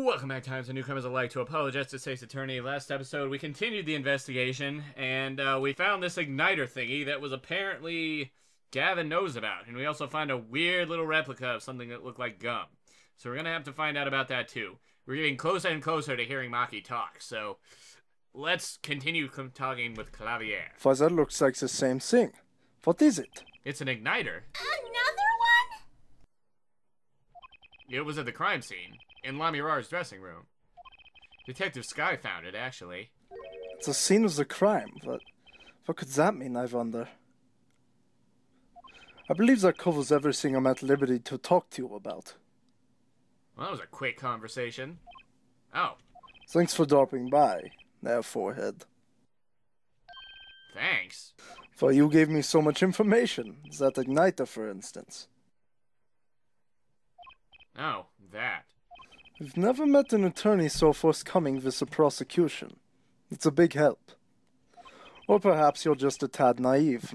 Welcome back, times and newcomers alike, to Apologize to State's Attorney. Last episode, we continued the investigation, and we found this igniter thingy that was apparently Gavin knows about. And we also found a weird little replica of something that looked like gum. So we're going to have to find out about that, too. We're getting closer and closer to hearing Maki talk, so let's continue talking with Klavier. For that looks like the same thing. What is it? It's an igniter. Another one? It was at the crime scene, in Lamirar's dressing room. Detective Skye found it, actually. It's the scene of the crime, but what could that mean, I wonder? I believe that covers everything I'm at liberty to talk to you about. Well, that was a quick conversation. Oh. Thanks for dropping by, there, forehead. Thanks. For you gave me so much information, that igniter, for instance. Oh, that. I've never met an attorney so forthcoming with the prosecution. It's a big help. Or perhaps you're just a tad naive,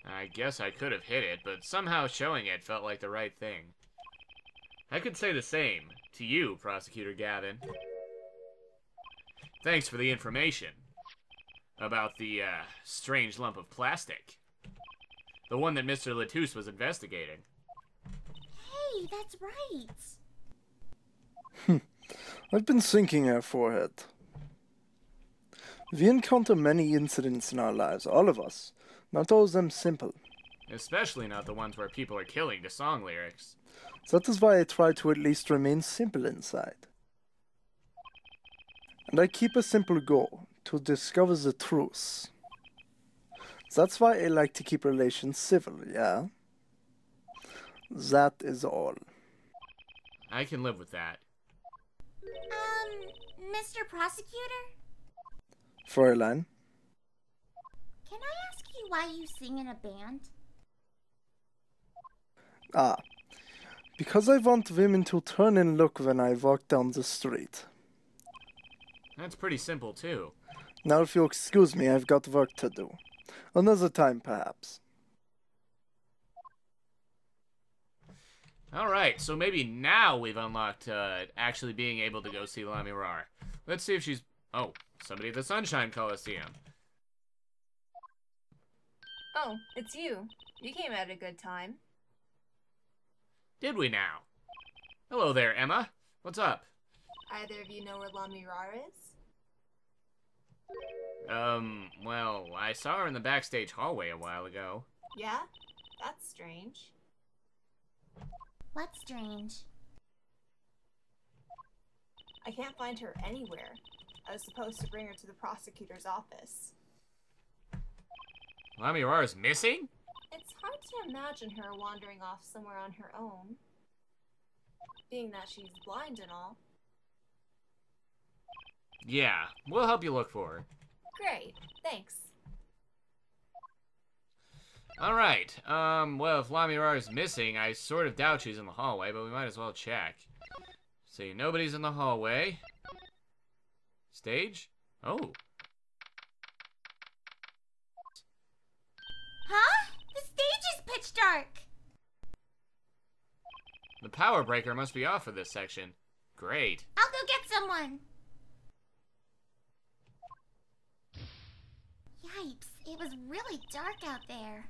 I guess I could have hit it, but somehow showing it felt like the right thing. I could say the same to you, Prosecutor Gavin. Thanks for the information about the, strange lump of plastic. The one that Mr. Latouche was investigating. Hey, that's right. I've been thinking, our forehead. We encounter many incidents in our lives, all of us. Not all of them simple. Especially not the ones where people are killing to song lyrics. That is why I try to at least remain simple inside. And I keep a simple goal, to discover the truth. That's why I like to keep relations civil, yeah? That is all. I can live with that. Mr. Prosecutor? Fräulein? Can I ask you why you sing in a band? Ah, because I want women to turn and look when I walk down the street. That's pretty simple, too. Now, if you'll excuse me, I've got work to do. Another time, perhaps. Alright, so maybe now we've unlocked, actually being able to go see Lamiroir. Let's see if she's... Oh, somebody at the Sunshine Coliseum. Oh, it's you. You came at a good time. Did we now? Hello there, Ema. What's up? Either of you know where Lamirara is? Well, I saw her in the backstage hallway a while ago. Yeah? That's strange. What's strange? I can't find her anywhere. I was supposed to bring her to the prosecutor's office. Lamirar's missing? It's hard to imagine her wandering off somewhere on her own. Being that she's blind and all. Yeah, we'll help you look for her. Great, thanks. Alright, well, if Lamiroir is missing, I sort of doubt she's in the hallway, but we might as well check. See, nobody's in the hallway. Stage? Oh. Huh? The stage is pitch dark! The power breaker must be off for this section. Great. I'll go get someone! Yipes, it was really dark out there.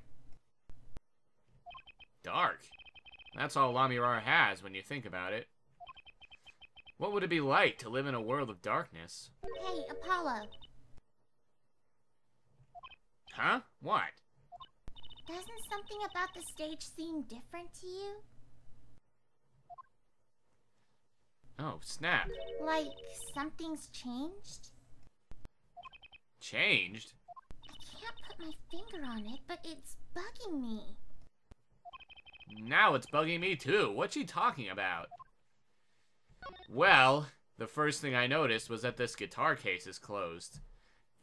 Dark? That's all Lamiroir has when you think about it. What would it be like to live in a world of darkness? Hey, Apollo. Huh? What? Doesn't something about the stage seem different to you? Oh, snap. Like, something's changed? Changed? I can't put my finger on it, but it's bugging me. Now it's bugging me too. What's she talking about? Well, the first thing I noticed was that this guitar case is closed.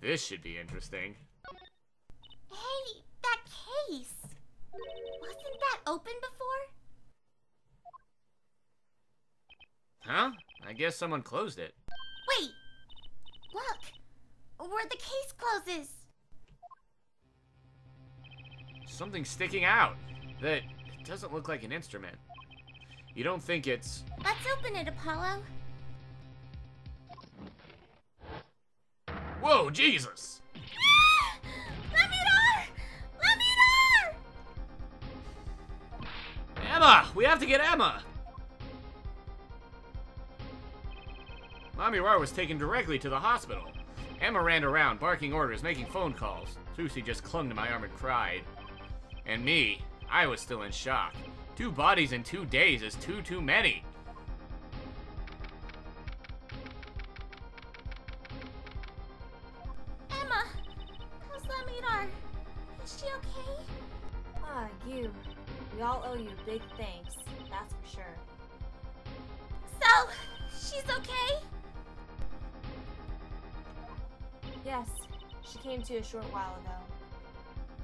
This should be interesting. Hey, that case! Wasn't that open before? Huh? I guess someone closed it. Wait! Look! Where the case closes! Something sticking out that doesn't look like an instrument. You don't think it's... Let's open it, Apollo. Whoa, Jesus! Lamirara! Lamirara! Ema! We have to get Ema! Lamiroir was taken directly to the hospital. Ema ran around, barking orders, making phone calls. Trucy just clung to my arm and cried. And me, I was still in shock. 2 bodies in 2 days is too many. Ema, how's Lamirara? Is she okay? Ah, you. We all owe you a big thanks, that's for sure. So, she's okay? Yes, she came to a short while ago.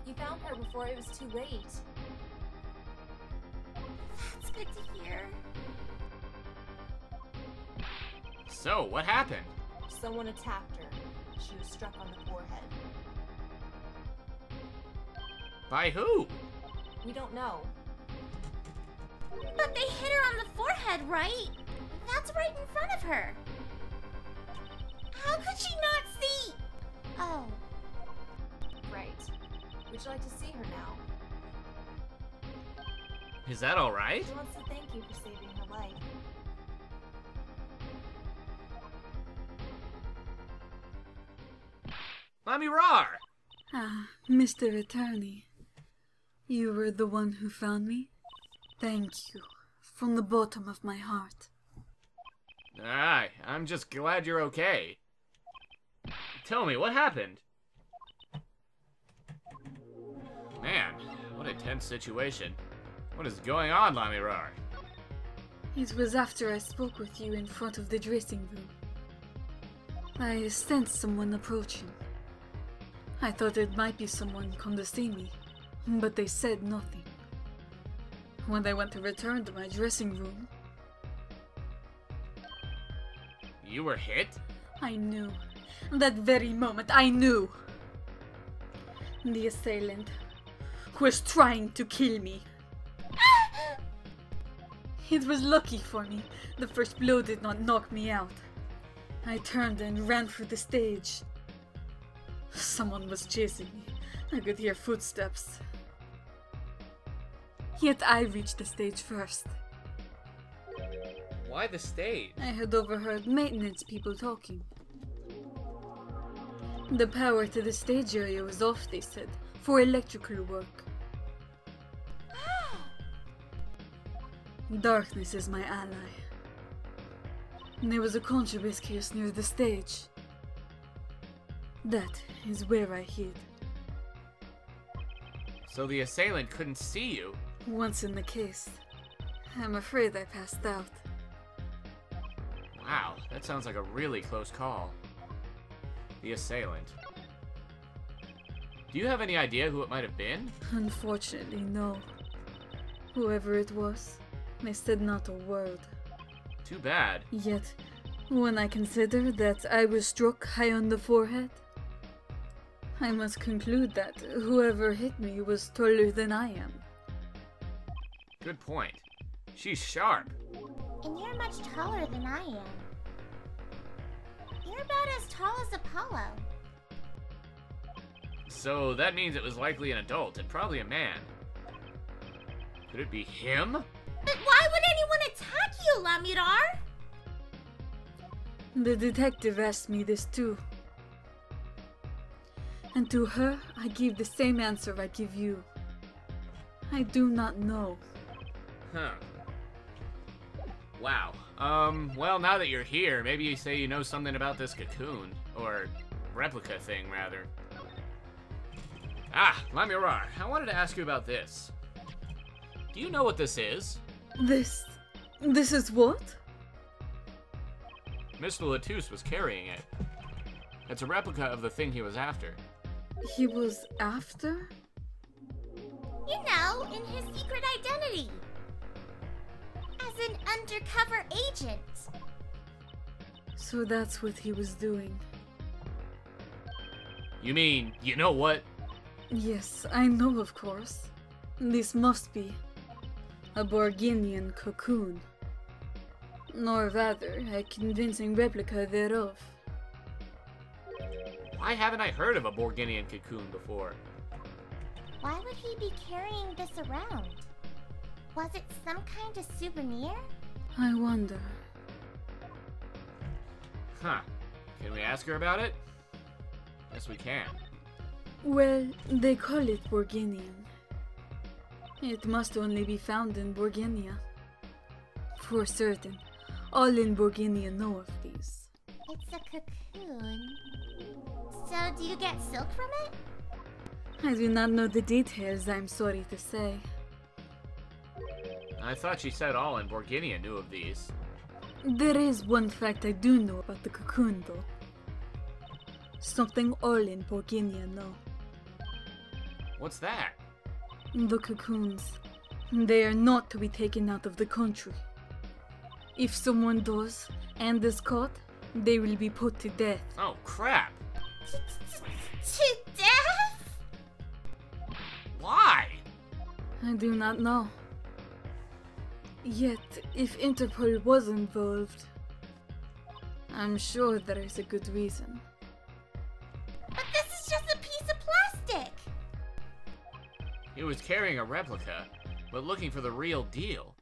You found her before it was too late. That's good to hear. So, what happened? Someone attacked her. She was struck on the forehead. By who? We don't know. But they hit her on the forehead, right? That's right in front of her. How could she not see? Oh. Right. Would you like to see her now? Is that alright? She wants to thank you for saving her life. Lamiroir! Ah, Mr. Attorney. You were the one who found me? Thank you, from the bottom of my heart. Aye, I'm just glad you're okay. Tell me, what happened? Man, what a tense situation. What is going on, Lamiroir? It was after I spoke with you in front of the dressing room. I sensed someone approaching. I thought it might be someone come to see me, but they said nothing. When I went to return to my dressing room, You were hit? I knew. That very moment, I knew. The assailant was trying to kill me. It was lucky for me. The first blow did not knock me out. I turned and ran through the stage. Someone was chasing me. I could hear footsteps. Yet I reached the stage first. Why the stage? I had overheard maintenance people talking. The power to the stage area was off, they said, for electrical work. Darkness is my ally. There was a contrabass case near the stage. That is where I hid. So the assailant couldn't see you? Once in the case, I'm afraid I passed out. Wow, that sounds like a really close call. The assailant. Do you have any idea who it might have been? Unfortunately, no. Whoever it was, they said not a word. Too bad. Yet, when I consider that I was struck high on the forehead, I must conclude that whoever hit me was taller than I am. Good point. She's sharp. And you're much taller than I am. You're about as tall as Apollo. So that means it was likely an adult and probably a man. Could it be him? But why would anyone attack you, Lamiroir? The detective asked me this too. And to her, I give the same answer I give you. I do not know. Huh. Wow. Well, now that you're here, maybe you say you know something about this cocoon. Or replica thing, rather. Ah, Lamiroir, I wanted to ask you about this. Do you know what this is? This is what? Mr. Latouche was carrying it. It's a replica of the thing he was after. He was after? You know, in his secret identity. As an undercover agent. So that's what he was doing. You mean, you know what? Yes, I know, of course. This must be. A Borginian cocoon. Nor rather, a convincing replica thereof. Why haven't I heard of a Borginian cocoon before? Why would he be carrying this around? Was it some kind of souvenir? I wonder. Huh. Can we ask her about it? Yes, we can. Well, they call it Borginian. It must only be found in Borginia. For certain, all in Borginia know of these. It's a cocoon. So, do you get silk from it? I do not know the details, I'm sorry to say. I thought she said all in Borginia knew of these. There is one fact I do know about the cocoon, though. Something all in Borginia know. What's that? The cocoons. They are not to be taken out of the country. If someone does, and is caught, they will be put to death. Oh, crap! To death? Why? I do not know. Yet, if Interpol was involved, I'm sure there is a good reason. But this is just a piece of plastic! He was carrying a replica, but looking for the real deal.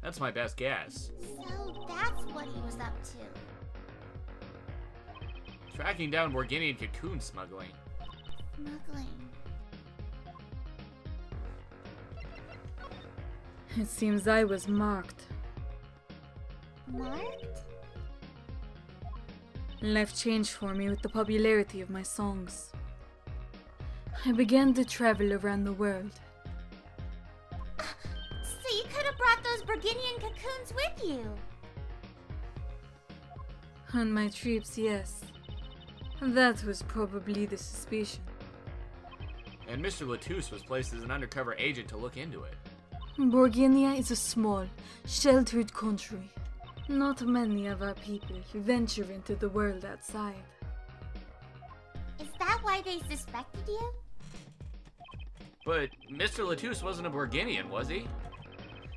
That's my best guess. So that's what he was up to. Tracking down Borginian cocoon smuggling. Smuggling. It seems I was marked. Marked? Life changed for me with the popularity of my songs. I began to travel around the world. So you could have brought those Borginian cocoons with you. On my trips, yes. That was probably the suspicion. And Mr. Latouche was placed as an undercover agent to look into it. Borginia is a small, sheltered country. Not many of our people venture into the world outside. Is that why they suspected you? But Mr. Latouche wasn't a Borginian, was he?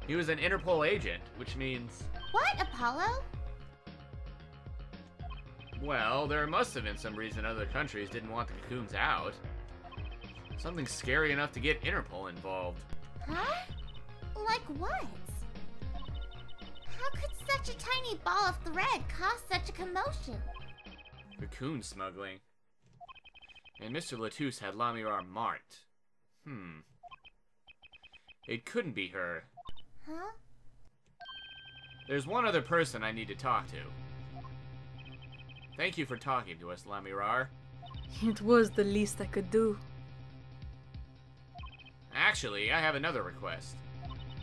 He was an Interpol agent, which means... What, Apollo? Well, there must have been some reason other countries didn't want the cocoons out. Something scary enough to get Interpol involved. Huh? Like what? How could such a tiny ball of thread cause such a commotion? Cocoon smuggling. And Mr. Latouche had Lamiroir marked. It couldn't be her. Huh? There's one other person I need to talk to. Thank you for talking to us, Lamiroir. It was the least I could do. Actually, I have another request.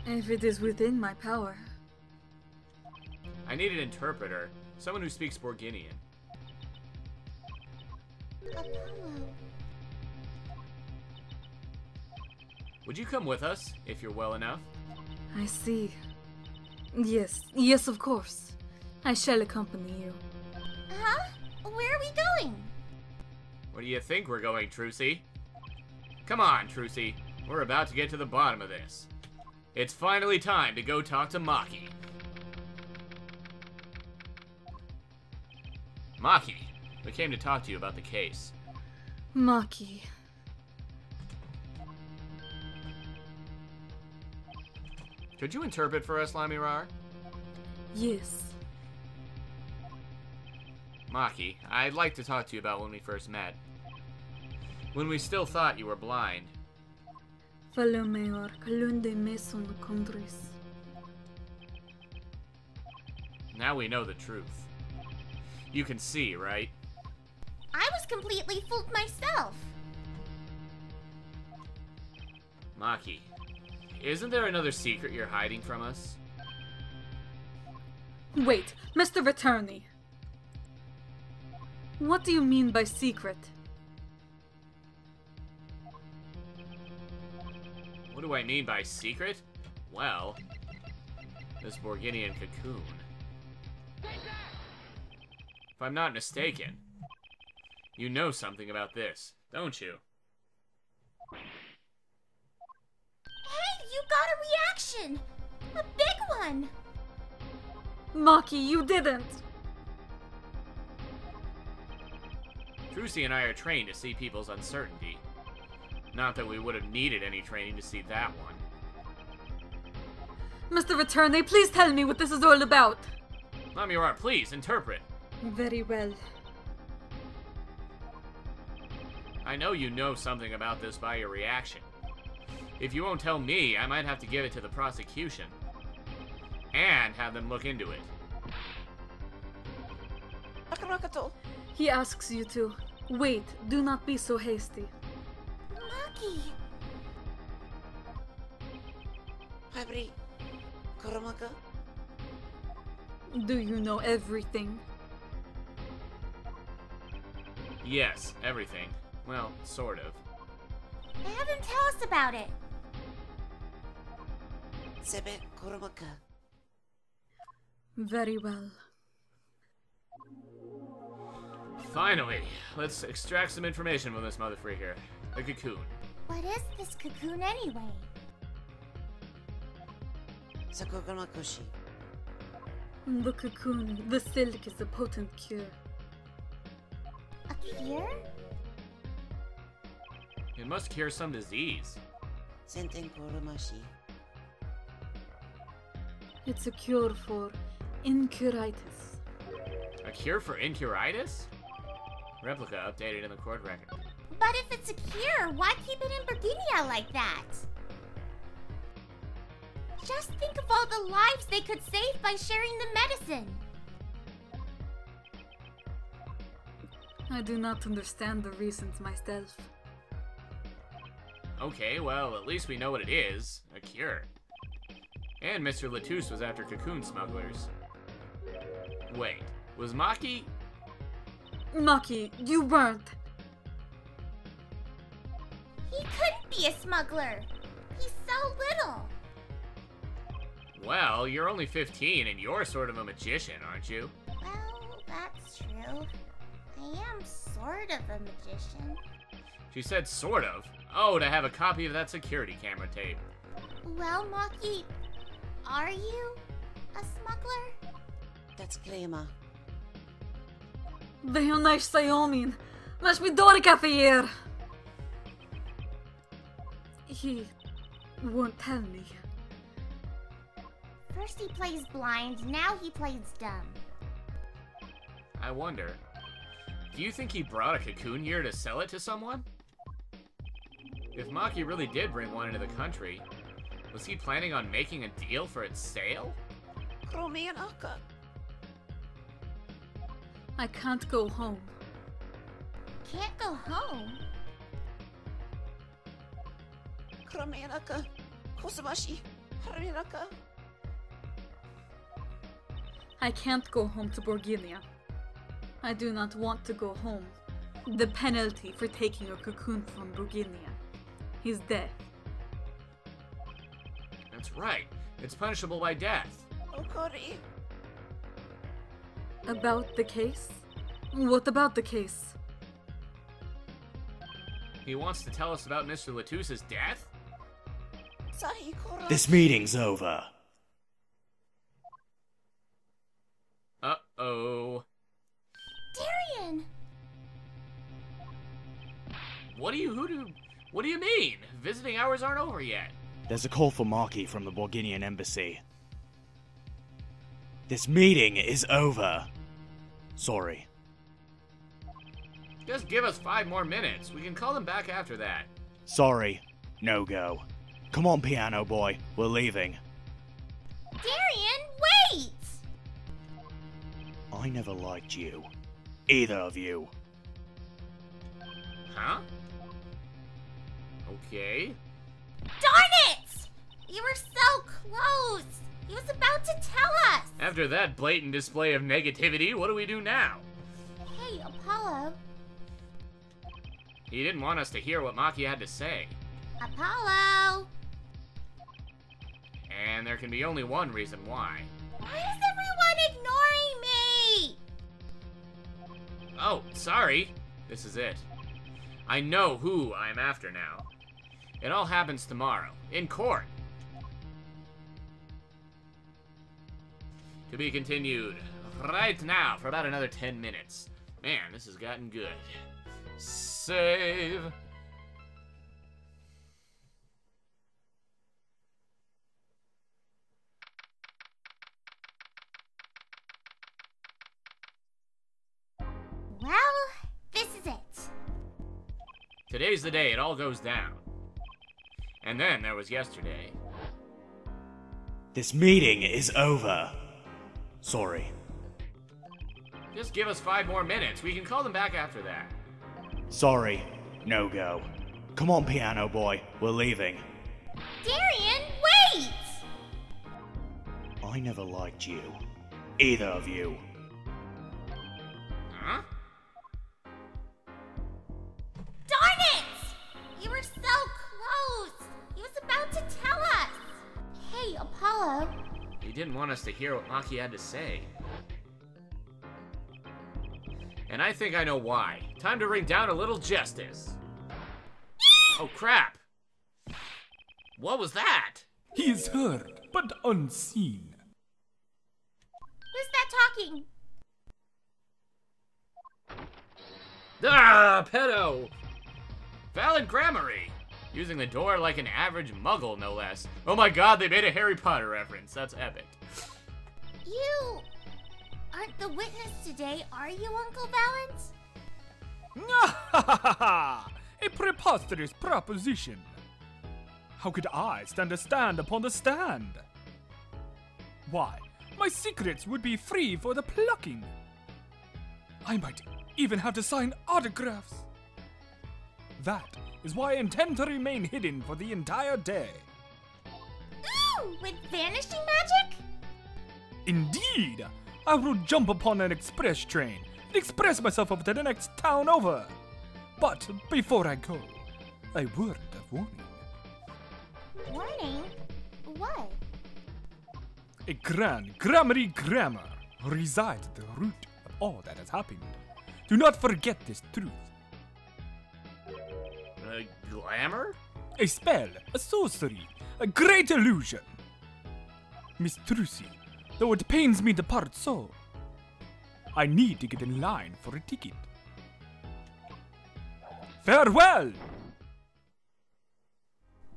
If it is within my power. I need an interpreter, someone who speaks Borginian. Apollo. Would you come with us, if you're well enough? I see. Yes, of course. I shall accompany you. Huh? Where are we going? Where do you think we're going, Trucy? Come on, Trucy. We're about to get to the bottom of this. It's finally time to go talk to Maki. Maki, we came to talk to you about the case. Maki. Could you interpret for us, Lamiroir? Yes. Maki, I'd like to talk to you about when we first met. When we still thought you were blind. Lamiroir, kalunde meson kondris. Now we know the truth. You can see, right? I was completely fooled myself. Maki, isn't there another secret you're hiding from us? Wait, Mr. Attorney. What do you mean by secret? What do I mean by secret? Well, this Borginian cocoon. If I'm not mistaken, you know something about this, don't you? Hey, You got a reaction! A big one! Maki, you didn't! Trucy and I are trained to see people's uncertainty. Not that we would have needed any training to see that one. Mr. Attorney, please tell me what this is all about. Lamiroir, please, interpret. Very well. I know you know something about this by your reaction. If you won't tell me, I might have to give it to the prosecution. And have them look into it. He asks you to. Wait, do not be so hasty. Maki! Do you know everything? Yes, everything. Well, sort of. Have him tell us about it. Very well. Finally, let's extract some information from this mother freaker. The cocoon. What is this cocoon anyway? The cocoon, the silk is a potent cure. A cure? It must cure some disease. It's a cure for incuritis. A cure for incuritis? Replica updated in the court record. But if it's a cure, why keep it in Burgunia like that? Just think of all the lives they could save by sharing the medicine. I do not understand the reasons myself. Okay, well, at least we know what it is. A cure. And Mr. Latouche was after cocoon smugglers. Wait, was Maki... Maki, you weren't. He couldn't be a smuggler. He's so little. Well, you're only 15 and you're sort of a magician, aren't you? Well, that's true. I am sort of a magician. She said sort of. Oh, to have a copy of that security camera tape. Well, Maki, are you a smuggler? That's Klema. They nice Sayomin. Mash me door Klavier. He won't tell me. First he plays blind, now he plays dumb. I wonder, do you think he brought a cocoon here to sell it to someone? If Maki really did bring one into the country, was he planning on making a deal for its sale? I can't go home. Can't go home? I can't go home to Burgunia. I do not want to go home. The penalty for taking a cocoon from Burgunia is death. That's right. It's punishable by death. About the case? What about the case? He wants to tell us about Mr. Latouche's death? This meeting's over. Uh-oh. Daryan! What do you mean? Visiting hours aren't over yet. There's a call for Maki from the Burgundian embassy. This meeting is over. Sorry. Just give us 5 more minutes. We can call them back after that. Sorry. No go. Come on, piano boy. We're leaving. Daryan, wait! I never liked you. Either of you. Huh? Okay. Darn it! You were so close! He was about to tell us! After that blatant display of negativity, what do we do now? Hey, Apollo. He didn't want us to hear what Maki had to say. Apollo! And there can be only one reason why. Why is everyone ignoring me? Oh, sorry. This is it. I know who I'm after now. It all happens tomorrow, in court. To be continued right now for about another 10 minutes. Man, this has gotten good. Save. Well, this is it. Today's the day it all goes down. And then there was yesterday. This meeting is over. Sorry. Just give us 5 more minutes. We can call them back after that. Sorry. No go. Come on, piano boy. We're leaving. Daryan, wait! I never liked you. Either of you. Huh? Darn it! You were so close! He was about to tell us! Hey, Apollo. He didn't want us to hear what Maki had to say. And I think I know why. Time to bring down a little justice. Oh, crap. What was that? He is heard, but unseen. Who's that talking? Ah, pedo! Valant Gramarye! Using the door like an average muggle, no less. Oh my god, they made a Harry Potter reference. That's epic. You aren't the witness today, are you, Uncle Valant? A preposterous proposition. How could I stand upon the stand? Why, my secrets would be free for the plucking. I might even have to sign autographs. That is why I intend to remain hidden for the entire day. Ooh, with vanishing magic? Indeed, I will jump upon an express train and express myself up to the next town over. But before I go, a word of warning. Warning? What? A grand Gramarye grammar resides at the root of all that has happened. Do not forget this truth. Glamour? A spell, a sorcery, a great illusion. Miss Trucy, though it pains me to part so, I need to get in line for a ticket. Farewell!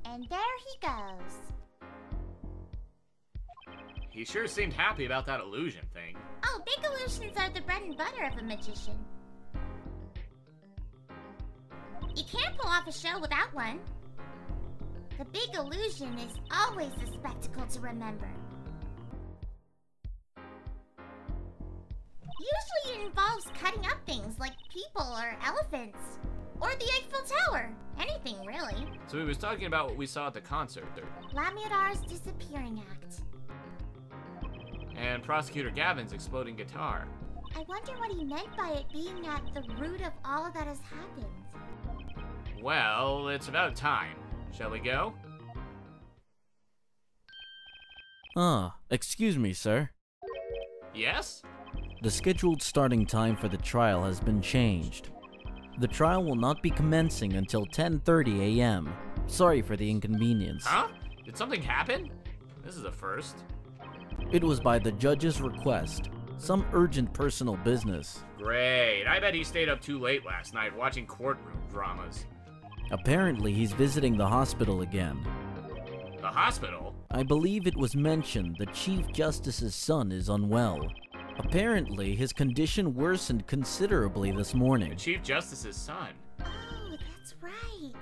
And there he goes. He sure seemed happy about that illusion thing. Oh, big illusions are the bread and butter of a magician. You can't pull off a show without one. The big illusion is always a spectacle to remember. Usually it involves cutting up things like people or elephants. Or the Eiffel Tower. Anything, really. So he was talking about what we saw at the concert there. Lamirara's disappearing act. And Prosecutor Gavin's exploding guitar. I wonder what he meant by it being at the root of all that has happened. Well, it's about time. Shall we go? Excuse me, sir. Yes? The scheduled starting time for the trial has been changed. The trial will not be commencing until 10:30 a.m. Sorry for the inconvenience. Huh? Did something happen? This is a first. It was by the judge's request. Some urgent personal business. Great. I bet he stayed up too late last night watching courtroom dramas. Apparently, he's visiting the hospital again. The hospital? I believe it was mentioned the Chief Justice's son is unwell. Apparently, his condition worsened considerably this morning. The Chief Justice's son. Oh, that's right.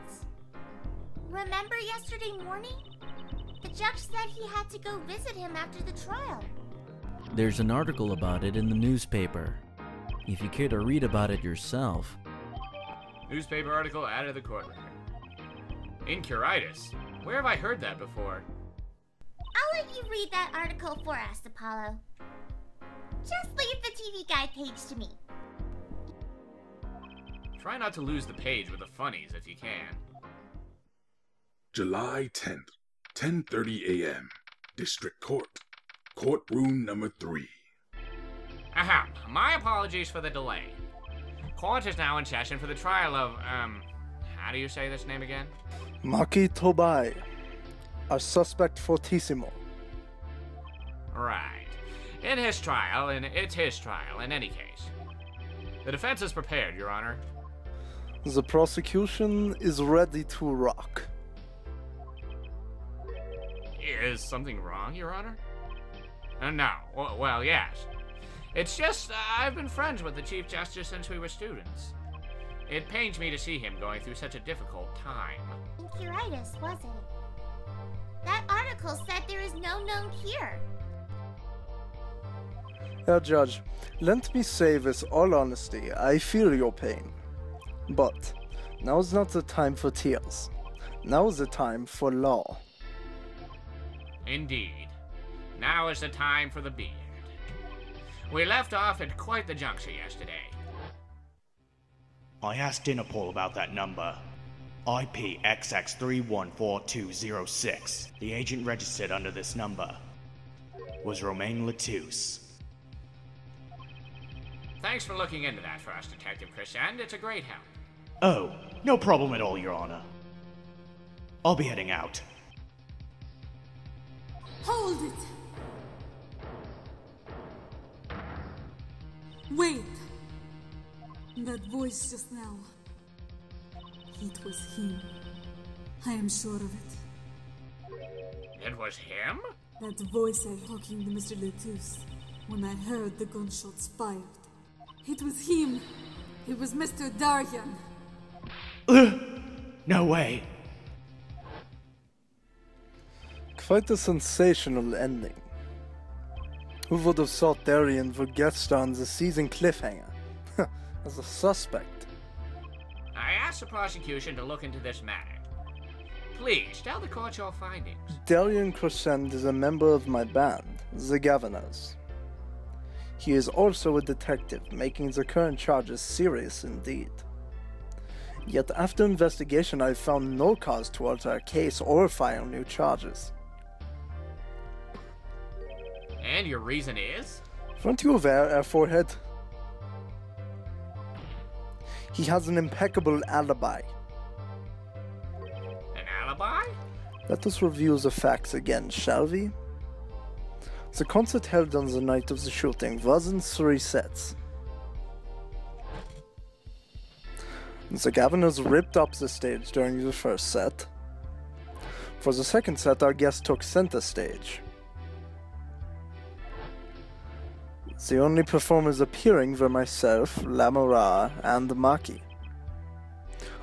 Remember yesterday morning? The judge said he had to go visit him after the trial. There's an article about it in the newspaper. If you care to read about it yourself. Newspaper article added to the court record. Incuritis. Where have I heard that before? I'll let you read that article for us, Apollo. Just leave the TV guide page to me. Try not to lose the page with the funnies if you can. July 10th, 10:30 a.m. District Court. Courtroom number 3. Ahem. My apologies for the delay. Court is now in session for the trial of, how do you say this name again? Maki Tobaye, a suspect fortissimo. Right. In his trial, and it's his trial in any case. The defense is prepared, Your Honor. The prosecution is ready to rock. Is something wrong, Your Honor? No. Well, yes. It's just, I've been friends with the Chief Justice since we were students. It pains me to see him going through such a difficult time. Incuritis, was it? That article said there is no known cure. Herr Judge, let me say with all honesty, I feel your pain. But now's not the time for tears. Now's the time for law. Indeed. Now is the time for the beard. We left off at quite the juncture yesterday. I asked Interpol about that number. IP XX314206. The agent registered under this number was Romain Latouche. Thanks for looking into that for us, Detective Crescend. It's a great help. Oh, no problem at all, Your Honor. I'll be heading out. Hold it! Wait! That voice just now. It was him. I am sure of it. It was him? That voice I talking to Mr. Latouche when I heard the gunshots fired. It was him. It was Mr. Daryan. No way. Quite a sensational ending. Who would have thought Daryan would guest star on the season cliffhanger? As a suspect. I asked the prosecution to look into this matter. Please, tell the court your findings. Daryan Crescend is a member of my band, the Governors. He is also a detective, making the current charges serious indeed. Yet after investigation I found no cause to alter our case or file new charges. And your reason is? Weren't you aware, Air Forehead? He has an impeccable alibi. An alibi? Let us review the facts again, shall we? The concert held on the night of the shooting was in 3 sets. The Governors ripped up the stage during the first set. For the second set, our guest took center stage. The only performers appearing were myself, Lamirara, and Maki,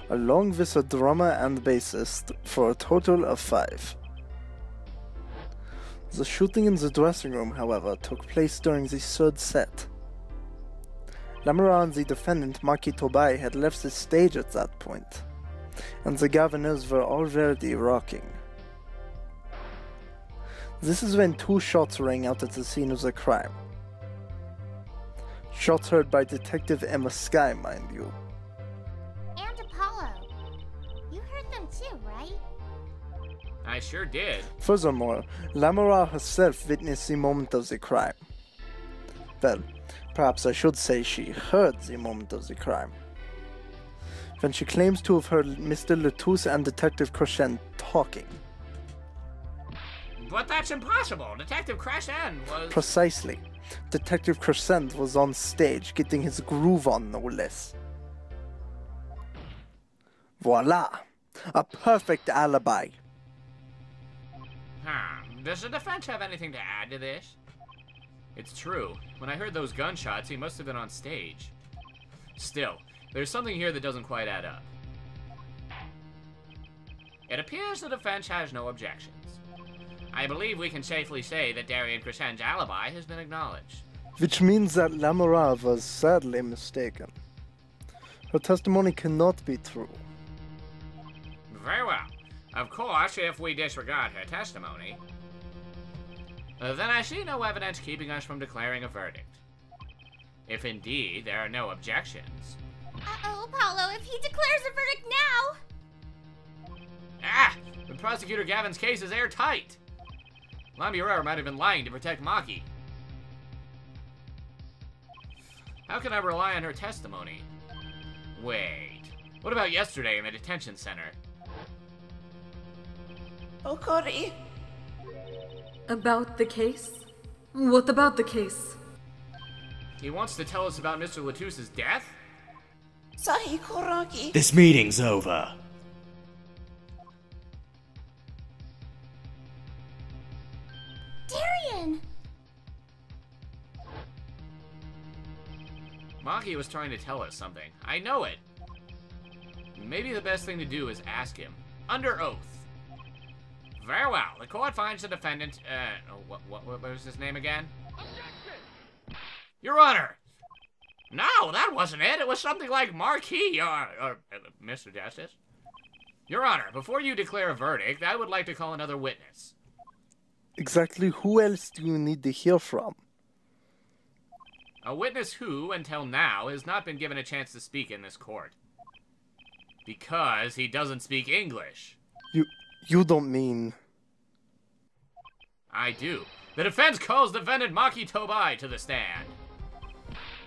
along with a drummer and bassist for a total of 5. The shooting in the dressing room, however, took place during the 3rd set. Lamirara and the defendant, Maki Tobaye, had left the stage at that point, and the Governors were already rocking. This is when 2 shots rang out at the scene of the crime. Shots heard by Detective Ema Skye, mind you. And Apollo. You heard them too, right? I sure did. Furthermore, Lamirara herself witnessed the moment of the crime. Well, perhaps I should say she heard the moment of the crime. When she claims to have heard Mr. Latouche and Detective Crescend talking. But that's impossible. Detective Crescend was... Precisely. Detective Crescend was on stage getting his groove on, no less. Voila! A perfect alibi. Does the defense have anything to add to this? It's true. When I heard those gunshots, he must have been on stage. Still, there's something here that doesn't quite add up. It appears the defense has no objections. I believe we can safely say that Daryan Crescend's alibi has been acknowledged. Which means that Lamirara was sadly mistaken. Her testimony cannot be true. Very well. Of course, if we disregard her testimony, then I see no evidence keeping us from declaring a verdict. If indeed there are no objections. Uh-oh, Apollo, if he declares a verdict now! The prosecutor Gavin's case is airtight. Lamirara might have been lying to protect Maki. How can I rely on her testimony? Wait, what about yesterday in the detention center? Oh, Cody. About the case? What about the case? He wants to tell us about Mr. Latous's death? This meeting's over. Daryan! Maki was trying to tell us something. I know it. Maybe the best thing to do is ask him. Under oath. Very well. The court finds the defendant, what was his name again? Objection! Your Honor! No, that wasn't it. It was something like Maki, or Mr. Justice. Your Honor, before you declare a verdict, I would like to call another witness. Exactly who else do you need to hear from? A witness who, until now, has not been given a chance to speak in this court. Because he doesn't speak English. You don't mean... I do. The defense calls defendant Maki Tobaye to the stand.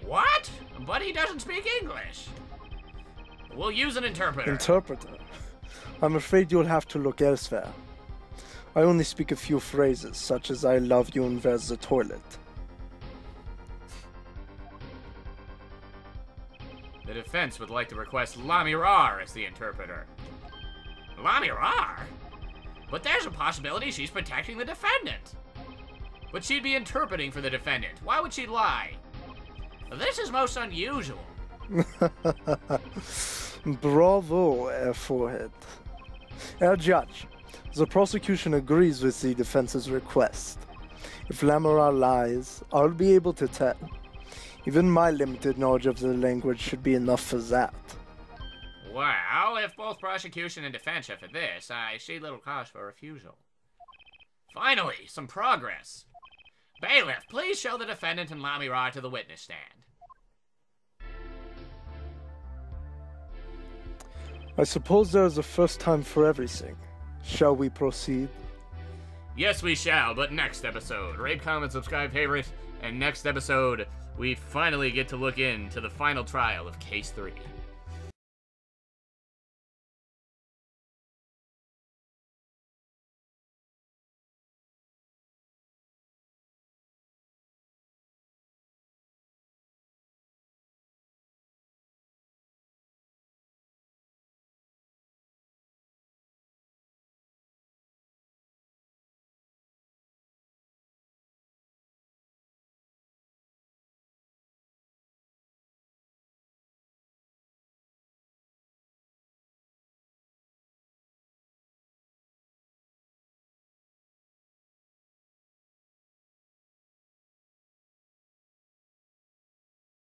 What? But he doesn't speak English. We'll use an interpreter. Interpreter? I'm afraid you'll have to look elsewhere. I only speak a few phrases, such as I love you and where's the toilet. The defense would like to request Lamiroir as the interpreter. Lamiroir? But there's a possibility she's protecting the defendant. But she'd be interpreting for the defendant. Why would she lie? This is most unusual. Bravo, Air Forehead. Air Judge, the prosecution agrees with the defense's request. If Lamirara lies, I'll be able to tell. Even my limited knowledge of the language should be enough for that. Well, if both prosecution and defense are for this, I see little cause for refusal. Finally, some progress. Baliff, please show the defendant and Lamirara to the witness stand. I suppose there is a first time for everything. Shall we proceed? Yes, we shall, but next episode. Rate, comment, subscribe, favorite, and next episode, we finally get to look into the final trial of Case 3.